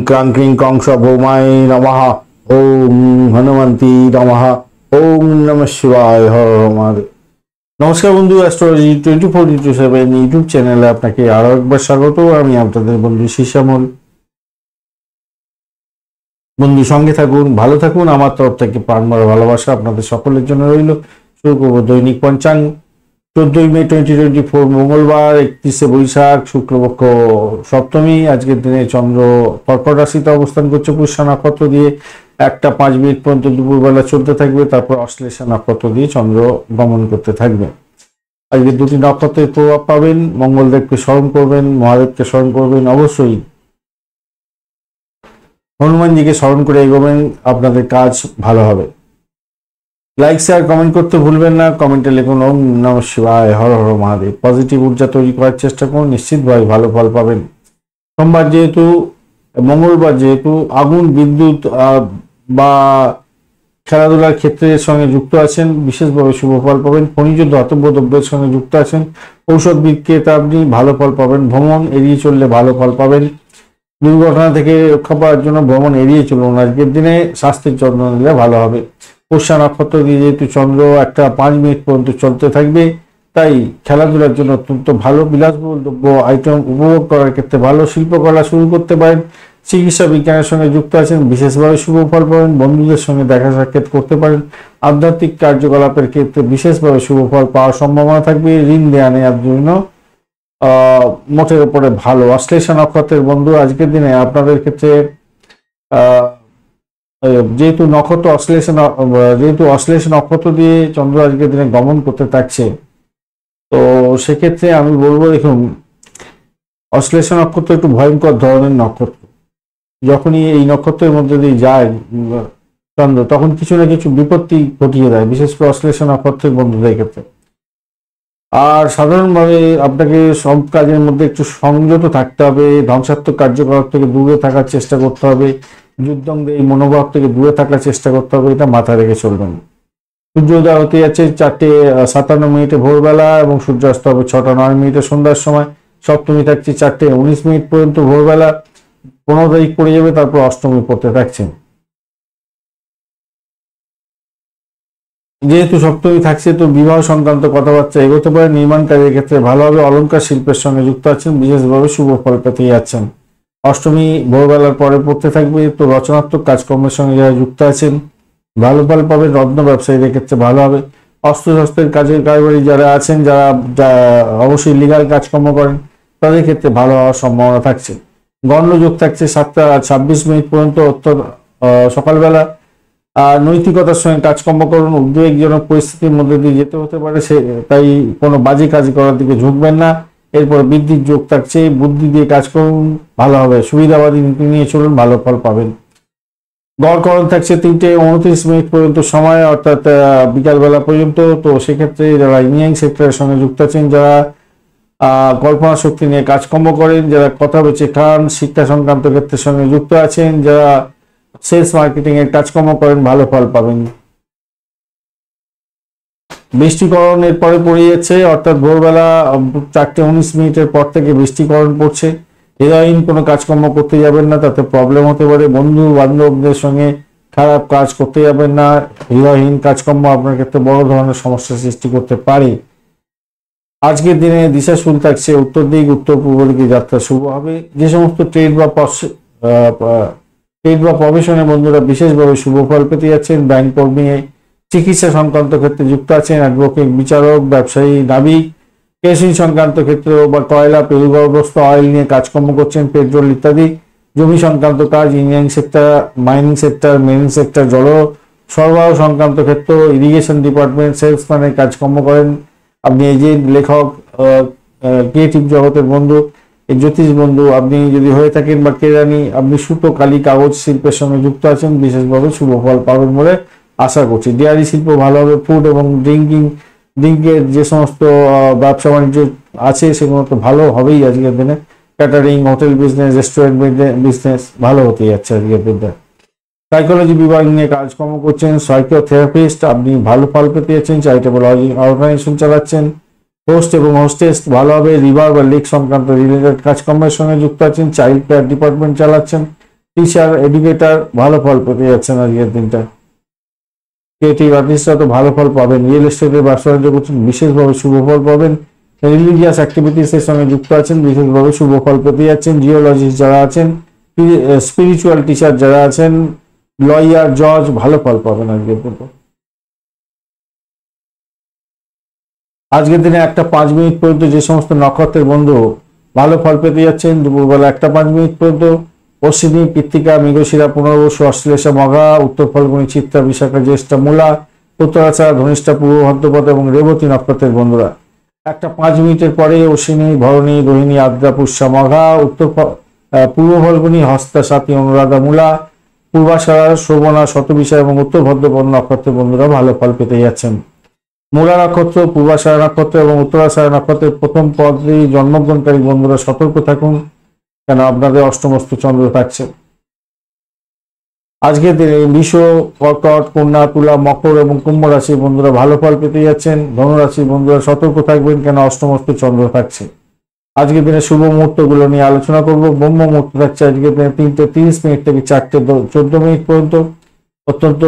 ক্রাঙ্ক্রিং কংস ভৌমায় নমঃ। ওম হনুমন্তি নমঃ। ওম নমঃ শিবায়। হর হর মহাদেব। নমস্কার বন্ধু, অ্যাস্ট্রোলজি 24x7 ইউটিউব চ্যানেলে আপনাকে আরো একবার স্বাগত। আমি আপনাদের বন্ধু শিশামল। বন্ধু সঙ্গে থাকুন, ভালো থাকুন। আমার তরফ থেকে প্রাণভরা ভালোবাসা আপনাদের সকলের জন্য রইল। শুরু করবো দৈনিক পঞ্চাঙ্গ। 14 মে 2024 মঙ্গলবার, 31শে বৈশাখ, শুক্লপক্ষ সপ্তমী। আজকের দিনে চন্দ্র কর্কট রাশিতে অবস্থান করছে পুষ্যা নক্ষত্র দিয়ে। 1টা 5 মিনিট পর্যন্ত দুপুরবেলা চলতে থাকবে, তারপর অশ্লেষা নক্ষত্র দিয়ে চন্দ্র গমন করতে থাকবে। আজকে দুটি নক্ষত্রের প্রভাব পাবেন। মঙ্গলদেবকে স্মরণ করবেন, মহাদেবকে স্মরণ করবেন, অবশ্যই হনুমানজিকে স্মরণ করে এগোবেন, আপনাদের কাজ ভালো হবে। লাইক শেয়ার কমেন্ট করতে ভুলবেন না। কমেন্টে লিখুন ওম নমঃ শিবায়, হর হর মহাদেব। পজিটিভ ঊর্জা তৈরি করার চেষ্টা করুন, নিশ্চিতভাবে ভালো ফল পাবেন। সোমবার যেহেতু, মঙ্গলবার যেহেতু আগুন, বিদ্যুৎ বা খেলাধুলার ক্ষেত্রের সঙ্গে যুক্ত আছেন, বিশেষভাবে শুভ ফল পাবেন। খনিজ ধাতব দ্রব্যের সঙ্গে যুক্ত আছেন, ঔষধ বিক্রেতা আপনি ভালো ফল পাবেন। ভ্রমণ এড়িয়ে চললে ভালো ফল পাবেন। দুর্ঘটনা থেকে রক্ষা পাওয়ার জন্য ভ্রমণ এড়িয়ে চলুন। আজকের দিনে স্বাস্থ্যের যত্ন নিলে ভালো হবে। পুষ্যা নক্ষত্র দিয়ে যেহেতু চন্দ্র 1টা 5 মিনিট পর্যন্ত চলতে থাকবে, তাই খেলাধুলার জন্য অত্যন্ত ভালো। বিলাসবহুল দ্রব্য আইটেম উপভোগ করার ক্ষেত্রে ভালো। শিল্পকলা শুরু করতে পারেন। চিকিৎসা বিজ্ঞানের সঙ্গে যুক্ত আছেন, বিশেষভাবে শুভ ফল পাবেন। বন্ধুদের সঙ্গে দেখা সাক্ষাৎ করতে পারেন। আধ্যাত্মিক কার্যকলাপের ক্ষেত্রে বিশেষভাবে শুভ ফল পাওয়ার সম্ভাবনা থাকবে। ঋণ দেয়া নেওয়ার জন্য মোটের উপরে ভালো। অশ্লেষা নক্ষত্রের বন্ধু, আজকের দিনে আপনাদের ক্ষেত্রে যেহেতু অশ্লেষা নক্ষত্র দিয়ে চন্দ্র আজকের দিনে গমন করতে থাকছে, তো সেক্ষেত্রে আমি বলবো, দেখুন, অশ্লেষা নক্ষত্র একটু ভয়ঙ্কর ধরনের নক্ষত্র। যখনই এই নক্ষত্রের মধ্যে দিয়ে যায় চন্দ্র, তখন কিছু না কিছু বিপত্তি ঘটিয়ে দেয়, বিশেষ করে অশ্লেষা নক্ষত্রের বন্ধুদের ক্ষেত্রে। আর সাধারণভাবে আপনাকে সব কাজের মধ্যে একটু সংযত থাকতে হবে। ধ্বংসাত্মক কার্যকলাপ থেকে দূরে থাকার চেষ্টা করতে হবে। যুদ্ধঙ্গে এই মনোভাব থেকে দূরে থাকার চেষ্টা করতে হবে, এটা মাথায় রেখে চলবেন। সূর্যোদয় হতে যাচ্ছে 4:57 ভোরবেলা এবং সূর্যাস্ত হবে 6টা 9 সন্ধ্যার সময়। সপ্তমী থাকছে 4:19 পর্যন্ত ভোরবেলা। 15 তারিখ পড়ে যাবে, তারপর অষ্টমী পড়তে থাকছে। যেহেতু সপ্তমী থাকছে, তো বিবাহ সংক্রান্ত কথাবার্তা এগোতে পারে। নির্মাণ কাজের ক্ষেত্রে ভালো হবে। অলংকার শিল্পের সঙ্গে যুক্ত আছেন, বিশেষভাবে শুভ ফল পেতে যাচ্ছেন। অষ্টমী ভোরবেলার পরে পড়তে থাকবে, তো রচনাত্মক কাজকর্মের সঙ্গে যারা যুক্ত আছেন ভালো ফল পাবেন। রত্ন ব্যবসায়ীদের ক্ষেত্রে ভালো হবে। অস্ত্রশস্ত্রের কাজের কারবারি যারা আছেন, যারা অবশ্যই লিগাল কাজকর্ম করেন, তাদের ক্ষেত্রে ভালো হওয়ার সম্ভাবনা থাকছে। গণ্ডযোগ থাকছে 7টা 26 পর্যন্ত সকালবেলা। নৈতিকতার সঙ্গে কাজকর্ম করুন। উদ্বেগজনক পরিস্থিতির মধ্যে দিয়ে যেতে হতে পারে, তাই কোনো বাজে কাজ করার দিকে ঝুঁকবেন না। এরপর বৃদ্ধির যোগ থাকছে, বুদ্ধি দিয়ে কাজ করুন, ভালো হবে। সুবিধাবাদী নীতি নিয়ে চলুন, ভালো ফল পাবেন। গড়করণ থাকছে 3:29 পর্যন্ত সময়, অর্থাৎ বিকালবেলা পর্যন্ত। তো সেক্ষেত্রে যারা ইঞ্জিনিয়ারিং সেক্টরের সঙ্গে যুক্ত আছেন, যারা কল্পনা শক্তি নিয়ে কাজকর্ম করেন, যারা কথা বেচে খান, শিক্ষা সংক্রান্ত ক্ষেত্রের সঙ্গে যুক্ত আছেন, যারা সেলস মার্কেটিং এর কাজকর্ম করেন, ভালো ফল পাবেন। বৃষ্টিকরণ এরপরে পড়ে যাচ্ছে, অর্থাৎ ভোরবেলা 4:19 পর থেকে বৃষ্টিকরণ পড়ছে। হৃদয়হীন কোনো কাজকর্ম করতে যাবেন না, তাতে প্রবলেম হতে পারে। বন্ধু বান্ধবদের সঙ্গে খারাপ কাজ করতে যাবেন না। হৃদয়হীন কাজকর্ম আপনার ক্ষেত্রে বড় ধরনের সমস্যা সৃষ্টি করতে পারে। আজকের দিনে দিশাশুল থাকছে উত্তর দিক, উত্তর পূর্ব দিকে যাত্রা শুভ হবে। যে সমস্ত ট্রেড বা প্রফেশনের বন্ধুরা বিশেষভাবে শুভ ফল পেতে যাচ্ছেন। ব্যাংক কর্মী, চিকিৎসা সংক্রান্ত ক্ষেত্রে যুক্ত আছেন, অ্যাডভোকেট, বিচারক, ব্যবসায়ী, নাবিক, কেসিং সংক্রান্ত ক্ষেত্রে বা কয়লা, পেরুগর্ভস্থ অয়েল নিয়ে কাজকর্ম করছেন, পেট্রোল ইত্যাদি, জমি সংক্রান্ত কাজ, engineering sector, mining sector, marine sector, জল সরবরাহ সংক্রান্ত ক্ষেত্র, ইরিগেশন ডিপার্টমেন্ট, সেলসম্যানের কাজকর্ম করেন আপনি। এজেন্ট, লেখক, ক্রিয়েটিভ জগতের বন্ধু, এই জ্যোতিষ বন্ধু আপনি যদি হয়ে থাকেন, বা কেরানি, আপনি সুতো, কালি, কাগজ শিল্পের সঙ্গে যুক্ত আছেন, বিশেষভাবে শুভ ফল পাবেন বলে আশা করছি। ডেয়ারি শিল্প ভালো হবে। ফুড এবং ড্রিঙ্কের যে সমস্ত ব্যবসা বাণিজ্য আছে, সেগুলো তো ভালো হবেই আজকের দিনে। Catering, hotel business, restaurant business ভালো হতে যাচ্ছে আজকের দিনে। সাইকোলজি বিভাগ নিয়ে কাজকর্ম করছেন, সাইকোথেরাপিস্ট, আপনি ভালো ফল পেতে যাচ্ছেন। চ্যারিটেবল অর্গানাইজেশন চালাচ্ছেন। হোস্ট এবং হোস্টেস ভালো হবে। রিভার বা লেক সংক্রান্ত রিলেটেড কাজকর্মের সঙ্গে যুক্ত আছেন। চাইল্ড কেয়ার ডিপার্টমেন্ট চালাচ্ছেন। টিচার, এডুকেটার ভালো ফল পেতে যাচ্ছেন আজকের দিনটা। ক্রিয়েটিভ আর্টিস্টরা তো ভালো ফল পাবেন। রিয়েল এস্টেটের ব্যবসা বাণিজ্য করছেন, বিশেষভাবে শুভ ফল পাবেন। রিলিজিয়াস অ্যাক্টিভিটিসের সঙ্গে যুক্ত আছেন, বিশেষভাবে শুভ ফল পেতে যাচ্ছেন। জিওলজিস্ট যারা আছেন, স্পিরিচুয়াল টিচার যারা আছেন, লয়ার, জজ ভালো ফল পাবেন আজকের দিনে। আজকের দিনে 1:05 পর্যন্ত যে সমস্ত নক্ষত্রের বন্ধু ভালো ফল পেতে যাচ্ছেন, দুপুরবেলা 1:05 পর্যন্ত অশ্বিনী, কৃত্তিকা, মৃগশিরা, পুনর্বসু, অশ্লেষা, মঘা, উত্তর ফল্গুনী, চিত্রা, বিশাখা, জ্যেষ্ঠা, মূলা, উত্তরাষাঢ়া, ধনিষ্ঠা, পূর্ব ভাদ্রপদ এবং রেবতী নক্ষত্রের বন্ধুরা 1:05 পরে অশ্বিনী, ভরণী, রোহিণী, আদ্রা, পুষ্যা, মঘা, পূর্ব ফল্গুনী, হস্তা, সাথী, অনুরাধা, মূলা, পূর্বাষাঢ়া, শ্রবণা, শতবিশা এবং উত্তর ভাদ্রপদ নক্ষত্রের বন্ধুরা ভালো ফল পেতে যাচ্ছেন। মূলা নক্ষত্র, পূর্বাষাঢ়া নক্ষত্র এবং উত্তরাষাঢ়া নক্ষত্রের প্রথম পদে জন্মগ্রহণকারী বন্ধুরা সতর্ক থাকুন, কেন আপনাদের অষ্টমস্তু চন্দ্র থাকছে। আজকের দিনে বৃষ, কর্কট, কন্যা, তুলা, মকর এবং কুম্ভ রাশির বন্ধুরা ভালো ফল পেতে যাচ্ছেন। ধনুরাশির বন্ধুরা সতর্ক থাকবেন, কেন অষ্টমস্তু চন্দ্র থাকছে। আজকের দিনে শুভ মুহূর্তগুলো নিয়ে আলোচনা করব। ব্রহ্ম মুহূর্ত থাকছে আজকের দিনে 3:30 থেকে 4:14 পর্যন্ত। অত্যন্ত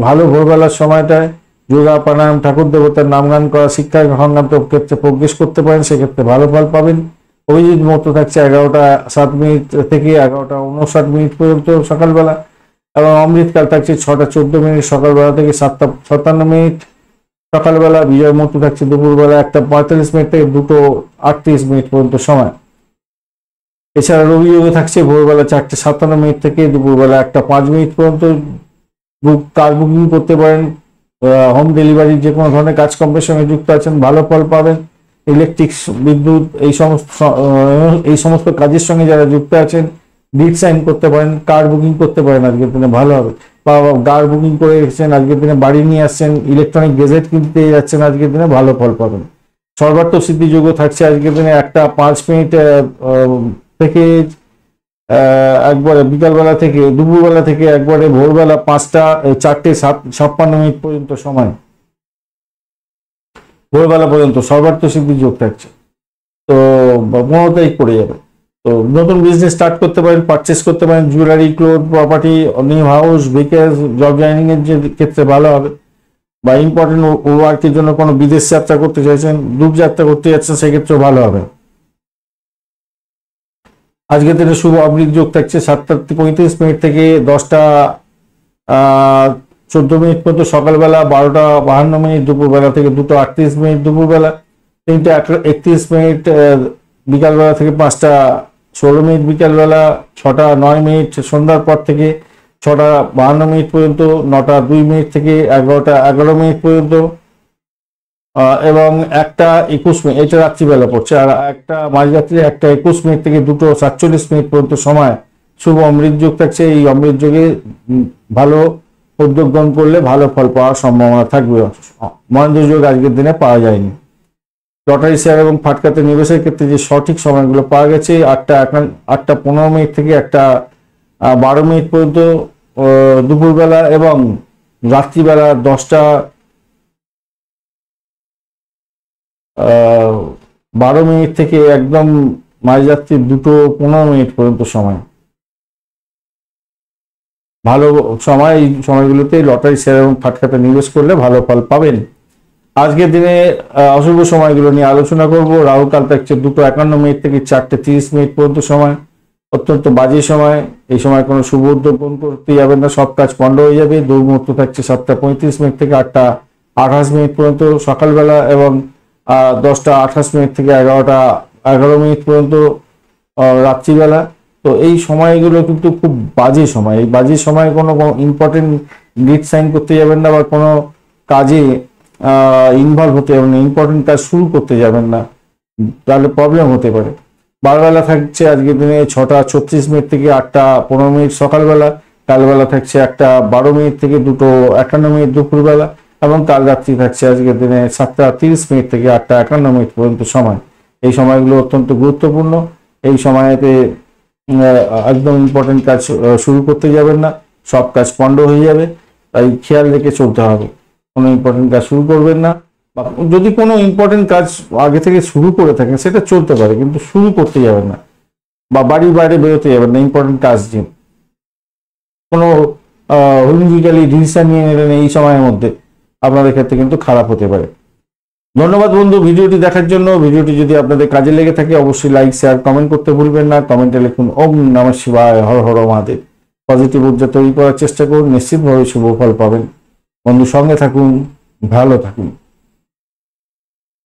ভালো ভোরবেলার সময়টায় যোগা, প্রাণায়াম, ঠাকুর দেবতার নাম গান করা, শিক্ষা সংক্রান্ত ক্ষেত্রে প্রবেশ করতে পারেন, সেক্ষেত্রে ভালো ফল পাবেন। অভিজিৎ মুহূর্ত থাকছে 11:07 থেকে 11:59 পর্যন্ত সকালবেলা, এবং অমৃতকাল থাকছে 6:14 সকালবেলা থেকে 7:57 সকালবেলা। বিজয় মুহূর্ত থাকছে দুপুরবেলা 1:45 থেকে 2:38 পর্যন্ত সময়। এছাড়া রবি যোগে থাকছে ভোরবেলা 4:57 থেকে দুপুরবেলা 1:05 পর্যন্ত। কার বুকিং করতে পারেন, হোম ডেলিভারির যে কোনো ধরনের কাজকর্মের সঙ্গে যুক্ত আছেন, ভালো ফল পাবেন। ইলেকট্রিক, বিদ্যুৎ, এই সমস্ত কাজের সঙ্গে যারা যুক্ত আছেন, ডিড সাইন করতে পারেন, কার বুকিং করতে পারেন, আজকের দিনে ভালো হবে। বা কার বুকিং করে রেখেছেন, আজকের দিনে বাড়ি নিয়ে আসছেন, ইলেকট্রনিক গেজেট কিনতে যাচ্ছেন, আজকের দিনে ভালো ফল পাবেন। সর্বার্থ সিদ্ধিযোগ থাকছে আজকের দিনে 1:05 থেকে একবারে বিকালবেলা থেকে দুপুরবেলা থেকে একবারে ভোরবেলা 4:56 পর্যন্ত সময়, ভোরবেলা পর্যন্ত সর্বার্থ সিদ্ধি যোগ থাকছে। তো 15 তারিখ পড়ে যাবে। তো নতুন বিজনেস স্টার্ট করতে পারেন, পারচেস করতে পারেন, jewellery, cloth, property, new house, vehicle, job joining এর যে ক্ষেত্রে ভালো হবে। বা ইম্পর্টেন্ট ওয়ার্কের জন্য কোনো বিদেশ যাত্রা করতে চাইছেন, দূর যাত্রা করতে যাচ্ছেন, সেক্ষেত্রেও ভালো হবে। আজকের দিনে শুভ অমৃত যোগ থাকছে 7:35 থেকে 10:14 পর্যন্ত সকালবেলা, 12:52 দুপুরবেলা থেকে 2:38 দুপুরবেলা, 3:31 বিকালবেলা থেকে 5:16 বিকালবেলা, 6:09 সন্ধ্যার পর থেকে 6:52 পর্যন্ত, 9:02 থেকে 11:11 পর্যন্ত, এবং 1:21 এটা রাত্রিবেলা পড়ছে। আর মাঝরাত্রি 1:21 থেকে 2:47 পর্যন্ত সময় শুভ অমৃত যোগ থাকছে। এই অমৃত যোগে ভালো উদ্যোগ গ্রহণ করলে ভালো ফল পাওয়ার সম্ভাবনা থাকবে। মহেন্দ্র যোগ আজকের দিনে পাওয়া যায়নি। লটারি শেয়ার এবং ফাটকাতে নিবেশের ক্ষেত্রে যে সঠিক সময়গুলো পাওয়া গেছে, 8:15 থেকে 1:12 পর্যন্ত দুপুরবেলা, এবং রাত্রিবেলা 10:12 থেকে একদম মাঝরাত্রি 2:15 পর্যন্ত সময় ভালো সময়। এই সময়গুলোতে লটারি শেয়ার এবং ফাটকাতে নিবেশ করলে ভালো ফল পাবেন। আজকের দিনে অশুভ সময়গুলো নিয়ে আলোচনা করব। রাহুকাল থাকছে 2:51 থেকে 4:30 পর্যন্ত সময়, অত্যন্ত বাজে সময়। এই সময় কোনো শুভ উদ্যোগ গ্রহণ করতে যাবেন না, সব কাজ পণ্ড হয়ে যাবে। দুর্মুহূর্ত থাকছে 7:35 থেকে 8:28 পর্যন্ত সকালবেলা, এবং 10:28 থেকে 11:11 পর্যন্ত রাত্রিবেলা। তো এই সময়গুলো কিন্তু খুব বাজে সময়। এই বাজে সময় কোনো ইম্পর্টেন্ট ডিড সাইন করতে যাবেন না, বা কোনো কাজে ইনভলভ হতে যাবেন না, ইম্পর্টেন্ট কাজ শুরু করতে যাবেন না, তাহলে প্রবলেম হতে পারে। বারবেলা থাকছে আজকের দিনে 6:36 থেকে 8:15 সকালবেলা, কালবেলা থাকছে 1:12 থেকে 2:51 দুপুরবেলা, এবং কাল রাত্রি থাকছে আজকের দিনে 7:30 থেকে 8:51 পর্যন্ত সময়। এই সময়গুলো অত্যন্ত গুরুত্বপূর্ণ। এই সময়তে একদম ইম্পর্টেন্ট কাজ শুরু করতে যাবেন না, সব কাজ পণ্ড হয়ে যাবে। তাই খেয়াল রেখে চলতে হবে, কোনো ইম্পর্টেন্ট কাজ শুরু করবেন না। বা যদি কোনো ইম্পর্টেন্ট কাজ আগে থেকে শুরু করে থাকেন সেটা চলতে পারে, কিন্তু শুরু করতে যাবেন না, বা বাড়ির বাইরে বেরোতে যাবেন না ইম্পর্টেন্ট কাজ নিয়ে। কোনো হুমকিকালী ডিসিশন নিয়ে নিলেন এই সময়ের মধ্যে, আপনাদের ক্ষেত্রে কিন্তু খারাপ হতে পারে। ধন্যবাদ বন্ধু ভিডিওটি দেখার জন্য। ভিডিওটি যদি আপনাদের কাজে লেগে থাকে অবশ্যই লাইক শেয়ার কমেন্ট করতে ভুলবেন না। কমেন্টে লিখুন ওম নমঃ শিবায়, হর হর মহাদেব। পজিটিভ ঊর্জা তৈরি করার চেষ্টা করুন, নিশ্চিতভাবে শুভ ফল পাবেন। বন্ধু সঙ্গে থাকুন, ভালো থাকুন।